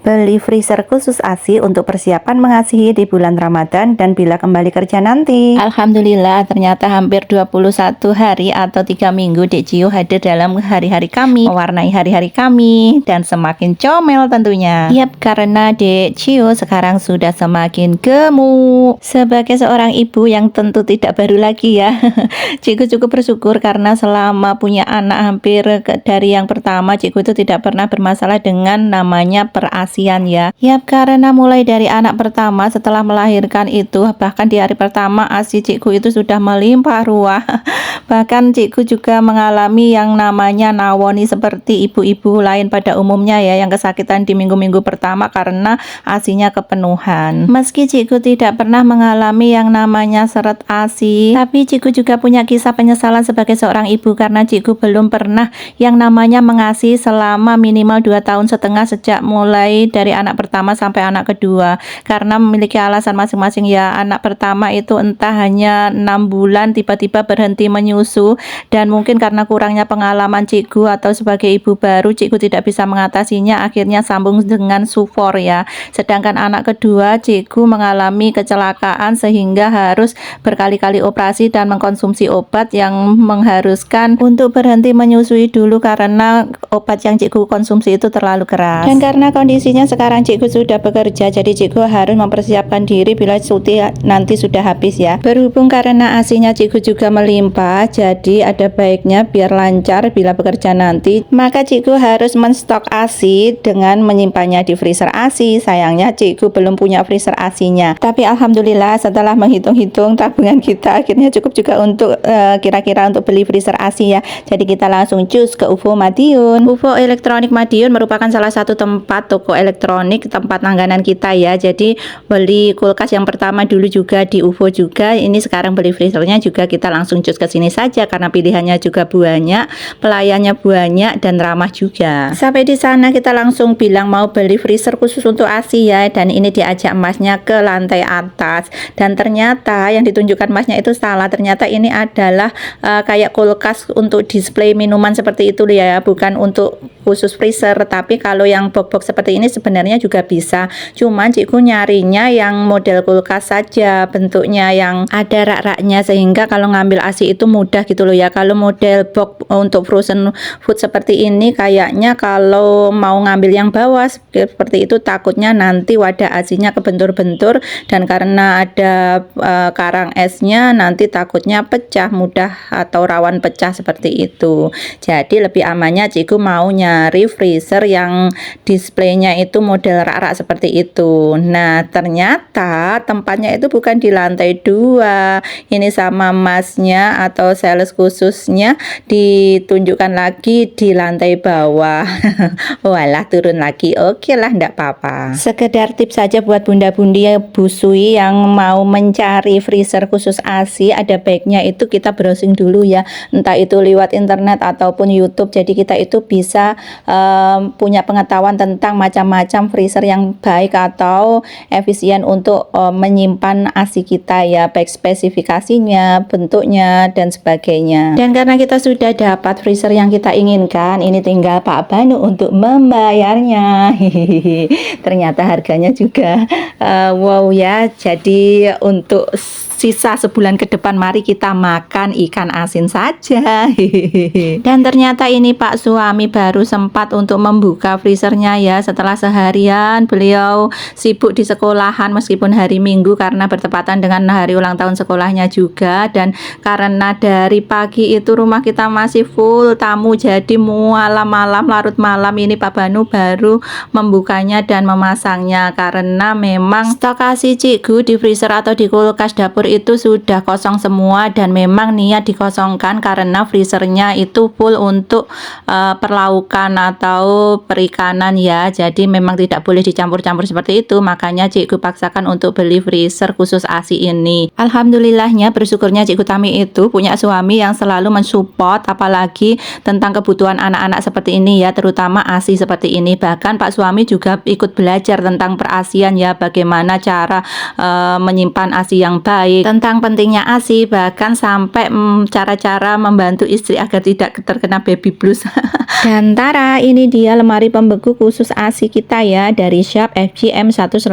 Beli freezer khusus ASI untuk persiapan mengasihi di bulan Ramadan dan bila kembali kerja nanti. Alhamdulillah, ternyata hampir 21 hari atau 3 minggu Dek Cio hadir dalam hari-hari kami, mewarnai hari-hari kami, dan semakin comel tentunya. Yap, karena Dek Cio sekarang sudah semakin gemuk. Sebagai seorang ibu yang tentu tidak baru lagi ya, Cikgu cukup bersyukur karena selama punya anak hampir dari yang pertama, Cikgu itu tidak pernah bermasalah dengan namanya perasian ya. Yap, karena mulai dari anak pertama setelah melahirkan itu, bahkan di hari pertama ASI Cikgu itu sudah melimpah ruah. Bahkan Cikgu juga mengalami yang namanya nawoni seperti ibu-ibu lain pada umumnya ya, yang kesakitan di minggu-minggu pertama karena ASInya kepenuhan. Meski Cikgu tidak pernah mengalami yang namanya seret ASI, tapi Cikgu juga punya kisah penyesalan sebagai seorang ibu karena Cikgu belum pernah yang namanya mengasihi selama minimal 2,5 tahun sejak mulai dari anak pertama sampai anak kedua, karena memiliki alasan masing-masing ya. Anak pertama itu entah hanya 6 bulan tiba-tiba berhenti menyusu, dan mungkin karena kurangnya pengalaman Cikgu atau sebagai ibu baru, Cikgu tidak bisa mengatasinya, akhirnya sambung dengan sufor ya. Sedangkan anak kedua Cikgu mengalami kecelakaan sehingga harus berkali-kali operasi dan mengkonsumsi obat yang mengharuskan untuk berhenti menyusui dulu karena obat yang Cikgu konsumsi itu terlalu keras. Dan karena kondisinya sekarang Cikgu sudah bekerja, jadi Cikgu harus mempersiapkan diri bila cuti nanti sudah habis ya. Berhubung karena ASInya Cikgu juga melimpah, jadi ada baiknya biar lancar bila bekerja nanti, maka Cikgu harus menstok ASI dengan menyimpannya di freezer ASI. Sayangnya Cikgu belum punya freezer ASInya, tapi alhamdulillah setelah menghitung-hitung tabungan kita akhirnya cukup juga untuk kira-kira untuk beli freezer ASI ya. Jadi kita langsung cus ke UFO Madiun. UFO Elektronik Madiun merupakan salah satu tempat toko elektronik, tempat langganan kita ya. Jadi beli kulkas yang pertama dulu juga di UFO juga, ini sekarang beli freezernya juga kita langsung cus ke sini saja karena pilihannya juga banyak, pelayannya banyak dan ramah juga. Sampai di sana kita langsung bilang mau beli freezer khusus untuk ASI ya, dan ini diajak masnya ke lantai atas, dan ternyata yang ditunjukkan masnya itu salah. Ternyata ini adalah kayak kulkas untuk display minuman seperti itu ya, bukan untuk khusus freezer. Tapi kalau yang box-box seperti ini sebenarnya juga bisa, cuman Cikgu nyarinya yang model kulkas saja, bentuknya yang ada rak-raknya, sehingga kalau ngambil ASI itu mudah gitu loh ya. Kalau model box untuk frozen food seperti ini kayaknya kalau mau ngambil yang bawah seperti itu takutnya nanti wadah ASInya kebentur-bentur, dan karena ada karang esnya nanti takutnya pecah, mudah atau rawan pecah seperti itu. Jadi lebih amannya Cikgu mau nyari freezer yang displaynya itu model rak-rak seperti itu. Nah ternyata tempatnya itu bukan di lantai 2, ini sama masnya atau sales khususnya ditunjukkan lagi di lantai bawah. Walah, turun lagi. Oke lah, ndak apa-apa. Sekedar tips saja buat bunda-bundi busui yang mau mencari freezer khusus ASI, ada baiknya itu kita browsing dulu ya, entah itu lewat internet ataupun YouTube. Jadi kita itu bisa punya pengetahuan tentang macam-macam freezer yang baik atau efisien untuk menyimpan ASI kita ya, baik spesifikasinya, bentuknya dan sebagainya. Dan karena kita sudah dapat freezer yang kita inginkan, ini tinggal Pak Banu untuk membayarnya. Ternyata harganya juga wow ya. Jadi untuk sisa sebulan ke depan mari kita makan ikan asin saja. Dan ternyata ini Pak suami baru sempat untuk membuka freezernya ya, setelah seharian beliau sibuk di sekolahan meskipun hari Minggu karena bertepatan dengan hari ulang tahun sekolahnya juga. Dan karena dari pagi itu rumah kita masih full tamu, jadi malam-malam larut malam ini Pak Banu baru membukanya dan memasangnya, karena memang stok ASI Cikgu di freezer atau di kulkas dapur itu sudah kosong semua, dan memang niat dikosongkan karena freezernya itu full untuk perlaukan atau perikanan ya. Jadi memang tidak boleh dicampur-campur seperti itu, makanya Cikgu paksakan untuk beli freezer khusus ASI ini. Alhamdulillahnya, bersyukurnya Cikgu Tami itu punya suami yang selalu mensupport, apalagi tentang kebutuhan anak-anak seperti ini ya, terutama ASI seperti ini. Bahkan Pak suami juga ikut belajar tentang perasian ya, bagaimana cara menyimpan ASI yang baik, baik, tentang pentingnya ASI, bahkan sampai cara-cara membantu istri agar tidak terkena baby blues. Dan Tara, ini dia lemari pembeku khusus ASI kita ya, dari Sharp FGM 186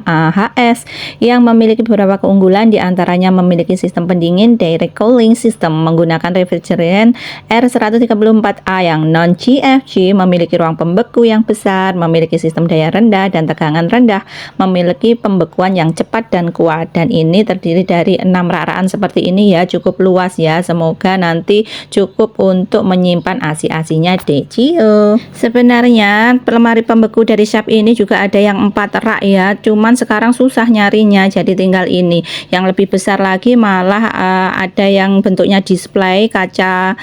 AHS yang memiliki beberapa keunggulan, diantaranya memiliki sistem pendingin direct cooling system menggunakan refrigerant R134A yang non GFG, memiliki ruang pembeku yang besar, memiliki sistem daya rendah dan tegangan rendah, memiliki pembekuan yang cepat dan kuat. Dan ini terdiri dari 6 rak-rakan seperti ini ya, cukup luas ya. Semoga nanti cukup untuk menyimpan ASI-ASInya Decio. Sebenarnya lemari pembeku dari Sharp ini juga ada yang 4 rak ya, cuman sekarang susah nyarinya, jadi tinggal ini. Yang lebih besar lagi malah ada yang bentuknya display kaca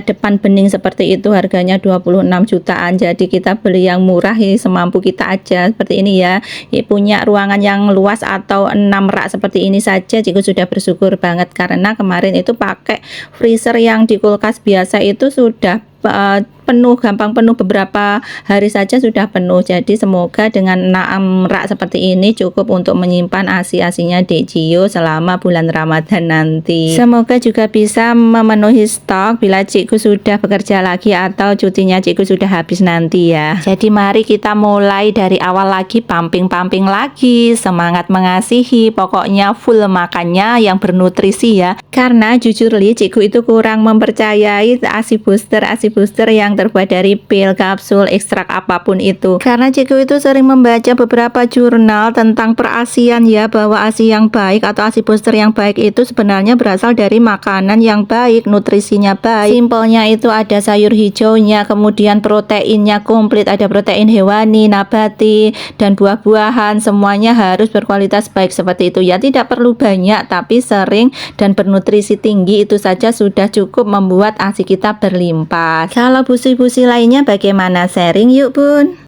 depan bening seperti itu, harganya 26 jutaan. Jadi kita beli yang murah ya, semampu kita aja seperti ini ya. Punya ruangan yang luas atau 6 rak seperti ini saja Ciku sudah bersyukur banget, karena kemarin itu pakai freezer yang di kulkas biasa itu sudah penuh, gampang penuh, beberapa hari saja sudah penuh. Jadi semoga dengan 6 rak seperti ini cukup untuk menyimpan ASI-ASInya Decio selama bulan Ramadan nanti. Semoga juga bisa memenuhi stok bila Cikgu sudah bekerja lagi atau cutinya Cikgu sudah habis nanti ya. Jadi mari kita mulai dari awal lagi, pumping lagi, semangat mengasihi, pokoknya full makannya yang bernutrisi ya. Karena jujur li, Cikgu itu kurang mempercayai ASI booster yang terbuat dari pil, kapsul, ekstrak apapun itu. Karena Cikgu itu sering membaca beberapa jurnal tentang perasian ya, bahwa ASI yang baik atau ASI booster yang baik itu sebenarnya berasal dari makanan yang baik, nutrisinya baik. Simpelnya itu ada sayur hijaunya, kemudian proteinnya komplit, ada protein hewani, nabati, dan buah-buahan, semuanya harus berkualitas baik seperti itu ya. Tidak perlu banyak, tapi sering dan bernutrisi tinggi, itu saja sudah cukup membuat ASI kita berlimpah. Kalau busi-busi lainnya bagaimana? Sharing yuk Bun.